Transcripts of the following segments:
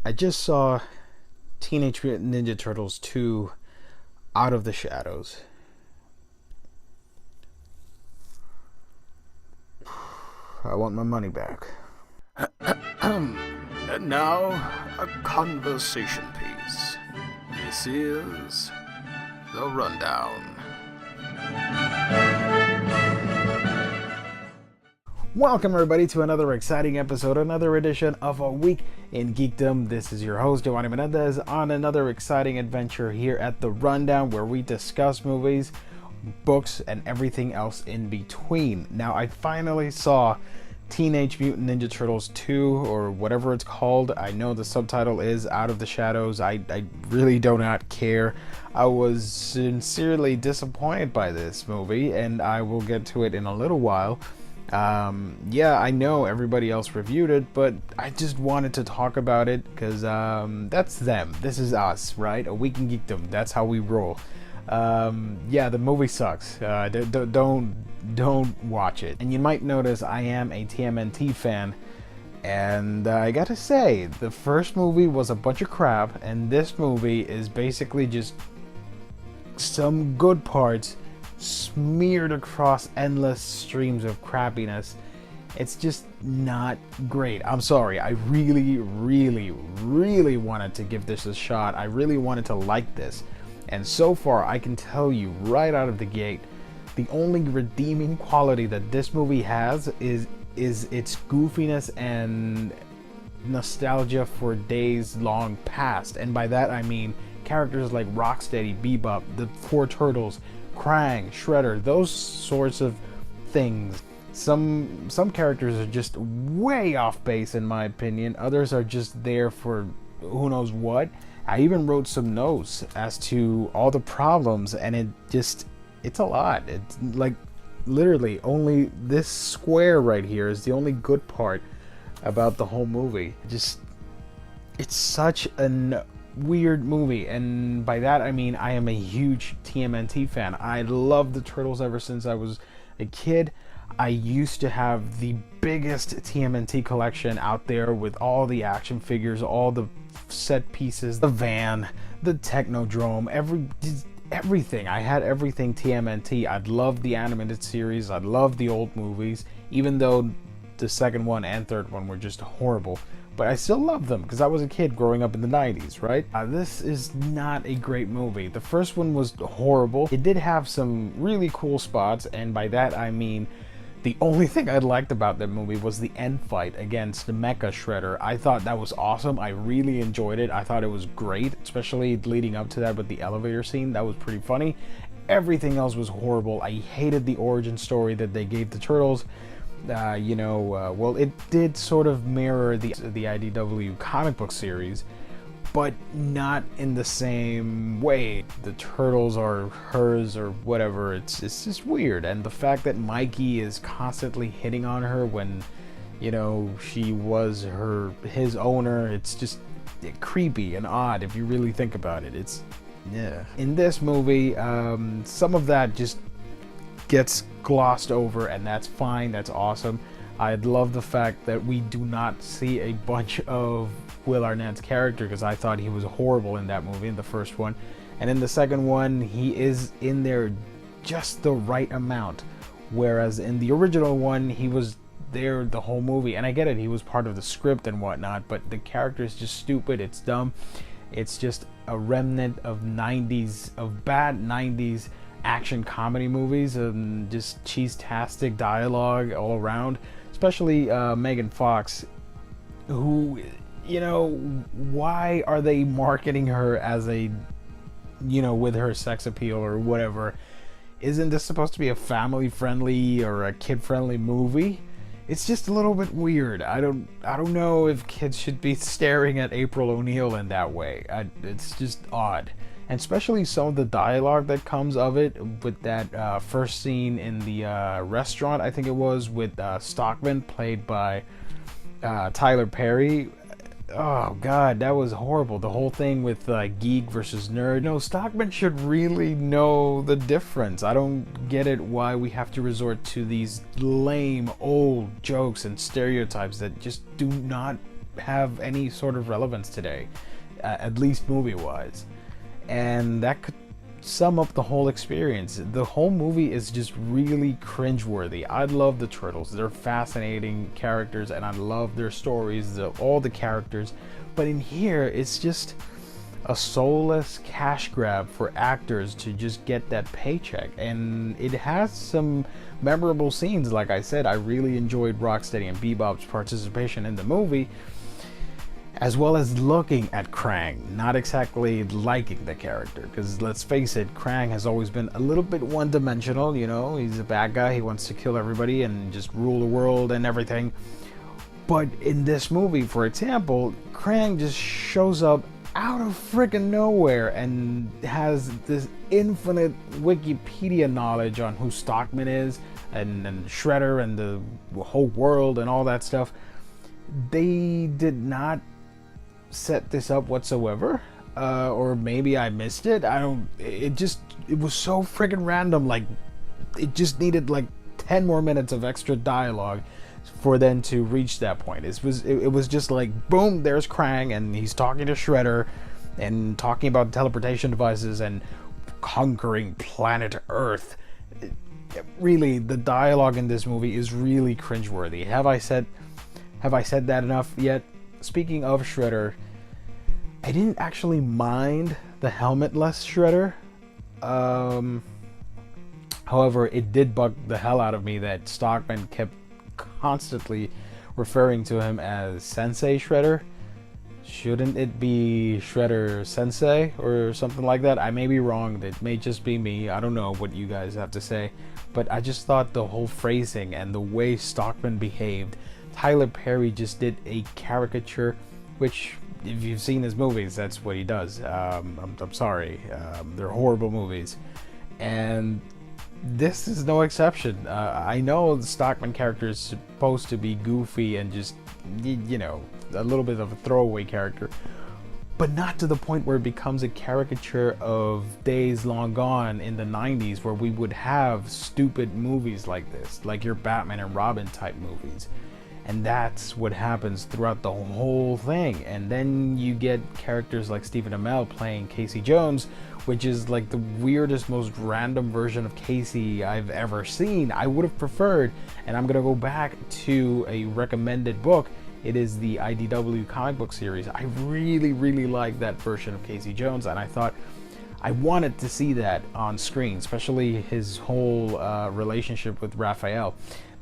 I just saw Teenage Mutant Ninja Turtles 2 Out of the Shadows. I want my money back. And now, a conversation piece. This is The Rundown. Welcome everybody to another exciting episode, another edition of A Week in Geekdom. This is your host, Giovanni Menendez, on another exciting adventure here at The Rundown, where we discuss movies, books, and everything else in between. Now, I finally saw Teenage Mutant Ninja Turtles 2, or whatever it's called. I know the subtitle is Out of the Shadows. I really do not care. I was sincerely disappointed by this movie, and I will get to it in a little while. Yeah, I know everybody else reviewed it, but I just wanted to talk about it because that's them. This is us, right? A Week in Geekdom. That's how we roll. Yeah, the movie sucks. Don't watch it. And you might notice I am a TMNT fan, and I gotta say, the first movie was a bunch of crap, and this movie is basically just some good parts smeared across endless streams of crappiness. It's just not great. I'm sorry. I really wanted to give this a shot. I really wanted to like this. And so far, I can tell you right out of the gate, the only redeeming quality that this movie has is its goofiness and nostalgia for days long past. And by that I mean characters like Rocksteady, Bebop, the Four Turtles, Krang, Shredder, those sorts of things. Some characters are just way off base in my opinion. Others are just there for who knows what. I even wrote some notes as to all the problems, and it's a lot. It's like literally only this square right here is the only good part about the whole movie. It's such a weird movie, and by that I mean I am a huge TMNT fan. I love the Turtles ever since I was a kid. I used to have the biggest TMNT collection out there with all the action figures, all the set pieces, the van, the Technodrome, everything. I had everything TMNT. I loved the animated series. I loved the old movies, even though the second one and third one were just horrible. But I still love them because I was a kid growing up in the 90s, right? This is not a great movie. The first one was horrible. It did have some really cool spots, and by that I mean the only thing I liked about that movie was the end fight against the Mecha Shredder. I thought that was awesome. I really enjoyed it. I thought it was great, especially leading up to that with the elevator scene. That was pretty funny. Everything else was horrible. I hated the origin story that they gave the Turtles. Well, it did sort of mirror the IDW comic book series, but not in the same way. The Turtles are hers or whatever. It's just weird. And the fact that Mikey is constantly hitting on her when, she was his owner, it's just creepy and odd if you really think about it. Yeah. In this movie, some of that just gets glossed over, and that's fine. That's awesome. I love the fact that we do not see a bunch of Will Arnett's character, because I thought he was horrible in that movie, in the first one. And in the second one, he is in there just the right amount, whereas in the original one, he was there the whole movie. And I get it, he was part of the script and whatnot, but the character is just stupid. It's dumb. It's just a remnant of bad 90s action comedy movies, and just cheese-tastic dialogue all around, especially Megan Fox, who, why are they marketing her as a, with her sex appeal or whatever? Isn't this supposed to be a family-friendly or a kid-friendly movie? It's just a little bit weird. I don't know if kids should be staring at April O'Neil in that way. It's just odd. And especially some of the dialogue that comes of it, with that first scene in the restaurant, I think it was, with Stockman, played by Tyler Perry. Oh god, that was horrible. The whole thing with geek versus nerd. No, Stockman should really know the difference. I don't get it why we have to resort to these lame old jokes and stereotypes that just do not have any sort of relevance today, at least movie-wise. And that could sum up the whole experience. The whole movie is just really cringeworthy. I love the Turtles. They're fascinating characters, and I love their stories, all the characters. But in here, it's just a soulless cash grab for actors to just get that paycheck. And it has some memorable scenes. Like I said, I really enjoyed Rocksteady and Bebop's participation in the movie, as well as looking at Krang, not exactly liking the character, because let's face it, Krang has always been a little bit one-dimensional. You know, he's a bad guy, he wants to kill everybody and just rule the world and everything. But in this movie, for example, Krang just shows up out of freaking nowhere and has this infinite Wikipedia knowledge on who Stockman is and Shredder and the whole world and all that stuff. They did not set this up whatsoever, or maybe I missed it. It was so freaking random. Like, it just needed like 10 more minutes of extra dialogue for them to reach that point. It was just like, boom, there's Krang, and he's talking to Shredder and talking about teleportation devices and conquering planet Earth. Really, the dialogue in this movie is really cringeworthy. Have I said that enough yet? Speaking of Shredder, I didn't actually mind the helmetless Shredder. However, it did bug the hell out of me that Stockman kept constantly referring to him as Sensei Shredder. Shouldn't it be Shredder Sensei or something like that? I may be wrong. That may just be me. I don't know what you guys have to say. But I just thought the whole phrasing and the way Stockman behaved, Tyler Perry just did a caricature, which, if you've seen his movies, that's what he does. I'm sorry. They're horrible movies. And this is no exception. I know the Stockman character is supposed to be goofy and just, you know, a little bit of a throwaway character, but not to the point where it becomes a caricature of days long gone in the 90s, where we would have stupid movies like this, like your Batman and Robin type movies. And that's what happens throughout the whole thing. And then you get characters like Stephen Amell playing Casey Jones, which is like the weirdest, most random version of Casey I've ever seen. I would have preferred, and I'm gonna go back to a recommended book. It is the IDW comic book series. I really, really like that version of Casey Jones, and I thought I wanted to see that on screen, especially his whole relationship with Raphael.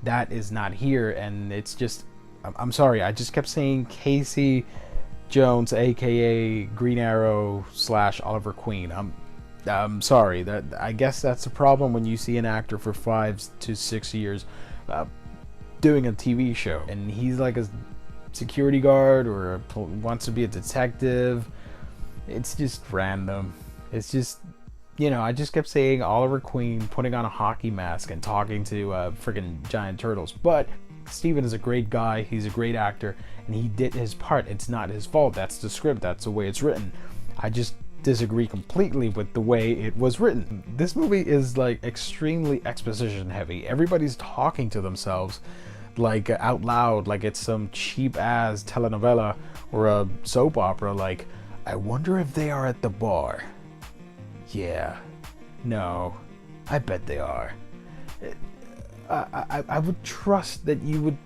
That is not here, and it's just, I'm sorry, I just kept saying Casey Jones, aka Green Arrow / Oliver Queen. I'm sorry. That, I guess that's a problem when you see an actor for 5 to 6 years doing a TV show, and he's like a security guard or wants to be a detective. It's just random. It's just, you know, I just kept saying Oliver Queen putting on a hockey mask and talking to freaking giant turtles. But Steven is a great guy. He's a great actor, and he did his part. It's not his fault. That's the script. That's the way it's written. I just disagree completely with the way it was written. This movie is like extremely exposition heavy. Everybody's talking to themselves like out loud, like it's some cheap ass telenovela or a soap opera. Like, I wonder if they are at the bar. Yeah. No. I bet they are. I would trust that you would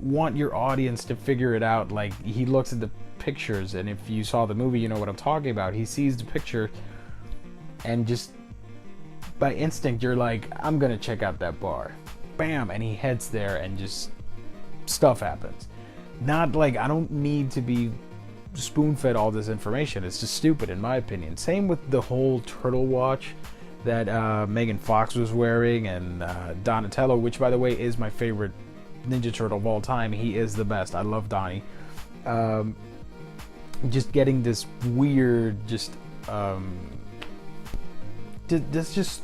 want your audience to figure it out. Like, he looks at the pictures, and if you saw the movie, you know what I'm talking about. He sees the picture, and just by instinct, you're like, I'm gonna check out that bar. Bam! And he heads there, and just stuff happens. Not like, I don't need to be spoon-fed all this information. It's just stupid, in my opinion. Same with the whole turtle watch that Megan Fox was wearing, and Donatello, which, by the way, is my favorite Ninja Turtle of all time. He is the best. I love Donnie. Just getting this weird, just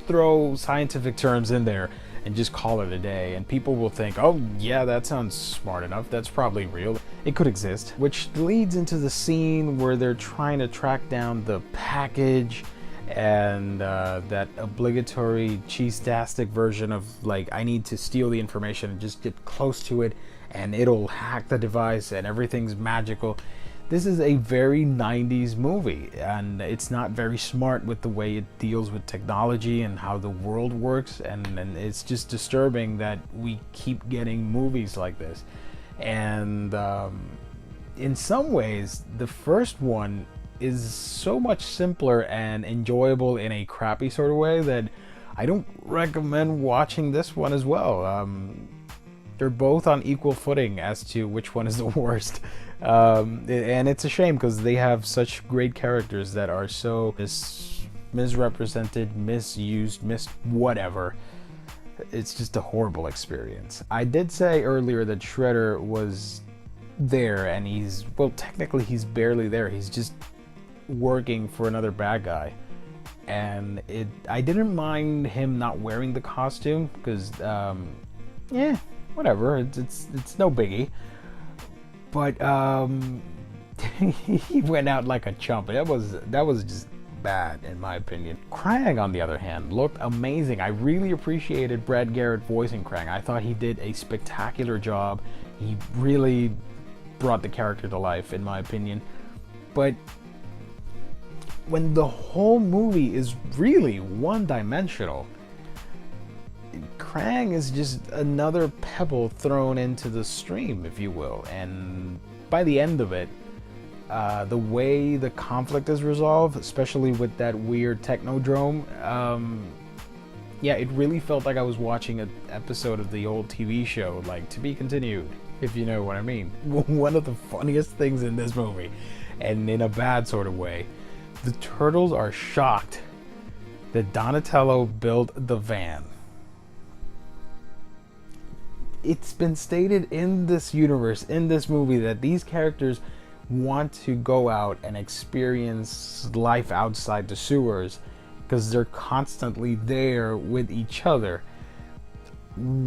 throw scientific terms in there and just call it a day, and people will think, oh yeah, that sounds smart enough, that's probably real, it could exist. Which leads into the scene where they're trying to track down the package, and that obligatory cheese-tastic version of like, I need to steal the information and just get close to it and it'll hack the device and everything's magical. This is a very 90s movie, and it's not very smart with the way it deals with technology and how the world works, and it's just disturbing that we keep getting movies like this. And in some ways, the first one is so much simpler and enjoyable in a crappy sort of way that I don't recommend watching this one as well. They're both on equal footing as to which one is the worst. And it's a shame because they have such great characters that are so misrepresented, misused, whatever. It's just a horrible experience. I did say earlier that Shredder was there, and technically he's barely there. He's just working for another bad guy. And I didn't mind him not wearing the costume because, whatever, it's no biggie. But he went out like a chump. That was just bad in my opinion. Krang, on the other hand, looked amazing. I really appreciated Brad Garrett voicing Krang. I thought he did a spectacular job. He really brought the character to life, in my opinion. But when the whole movie is really one-dimensional, Krang is just another pebble thrown into the stream, if you will. And by the end of it, the way the conflict is resolved, especially with that weird technodrome, it really felt like I was watching an episode of the old TV show, like To Be Continued, if you know what I mean. One of the funniest things in this movie, and in a bad sort of way, the Turtles are shocked that Donatello built the van. It's been stated in this universe, in this movie, that these characters want to go out and experience life outside the sewers because they're constantly there with each other.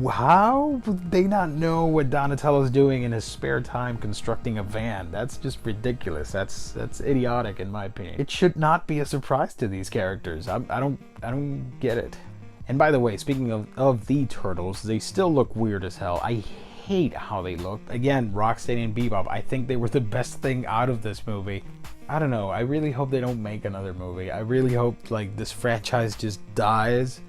How would they not know what Donatello's doing in his spare time constructing a van? That's just ridiculous. That's idiotic in my opinion. It should not be a surprise to these characters. I don't get it. And by the way, speaking of the Turtles, they still look weird as hell. I hate how they look. Again, Rocksteady and Bebop, I think they were the best thing out of this movie. I don't know, I really hope they don't make another movie. I really hope like this franchise just dies,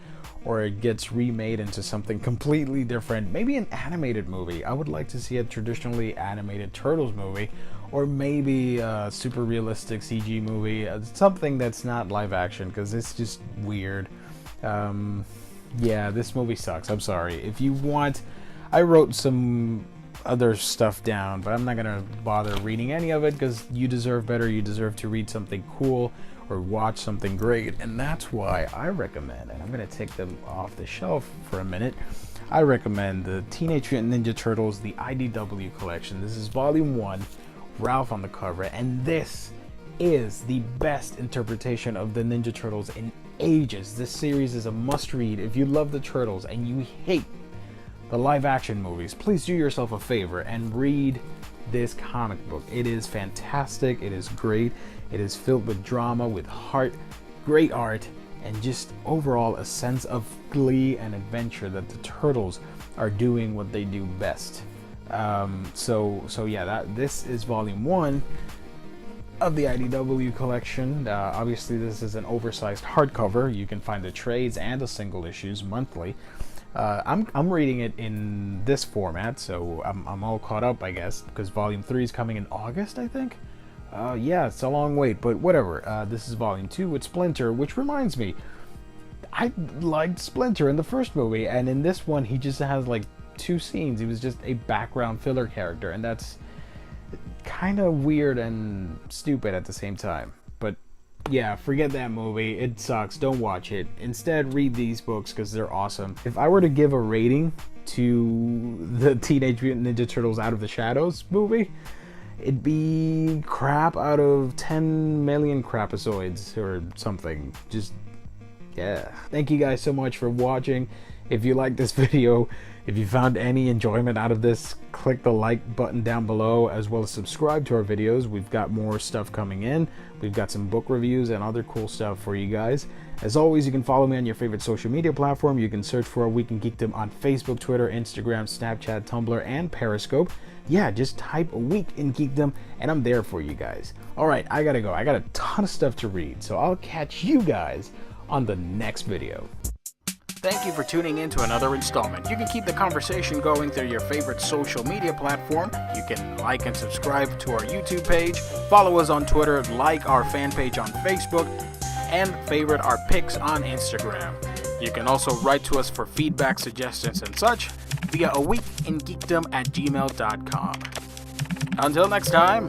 or it gets remade into something completely different. Maybe an animated movie. I would like to see a traditionally animated Turtles movie, or maybe a super realistic CG movie. Something that's not live action, because it's just weird. This movie sucks. I'm sorry. If you want, I wrote some other stuff down, but I'm not gonna bother reading any of it because you deserve better. You deserve to read something cool or watch something great, and that's why I recommend, and I'm gonna take them off the shelf for a minute, I recommend the Teenage Mutant Ninja Turtles, the IDW collection. This is volume 1, Ralph on the cover, and this is the best interpretation of the Ninja Turtles in ages. This series is a must-read. If you love the Turtles and you hate the live-action movies, please do yourself a favor and read this comic book. It is fantastic. It is great. It is filled with drama, with heart, great art, and just overall a sense of glee and adventure that the Turtles are doing what they do best. This is volume 1 of the IDW collection. Obviously this is an oversized hardcover. You can find the trades and the single issues monthly. I'm reading it in this format, so I'm all caught up, I guess, because volume 3 is coming in August, I think. It's a long wait, but whatever. This is volume 2 with Splinter, which reminds me, I liked Splinter in the first movie, and in this one he just has like 2 scenes. He was just a background filler character, and that's kind of weird and stupid at the same time. But yeah, forget that movie. It sucks. Don't watch it. Instead, read these books because they're awesome. If I were to give a rating to the Teenage Mutant Ninja Turtles Out of the Shadows movie, it'd be crap out of 10 million crapazoids or something. Just, yeah. Thank you guys so much for watching. If you like this video, if you found any enjoyment out of this, click the like button down below, as well as subscribe to our videos. We've got more stuff coming in. We've got some book reviews and other cool stuff for you guys. As always, you can follow me on your favorite social media platform. You can search for A Week in Geekdom on Facebook, Twitter, Instagram, Snapchat, Tumblr, and Periscope. Yeah, just type A Week in Geekdom and I'm there for you guys. All right, I gotta go. I got a ton of stuff to read, so I'll catch you guys on the next video. Thank you for tuning in to another installment. You can keep the conversation going through your favorite social media platform. You can like and subscribe to our YouTube page, follow us on Twitter, like our fan page on Facebook, and favorite our pics on Instagram. You can also write to us for feedback, suggestions, and such via aweekingeekdom@gmail.com. Until next time,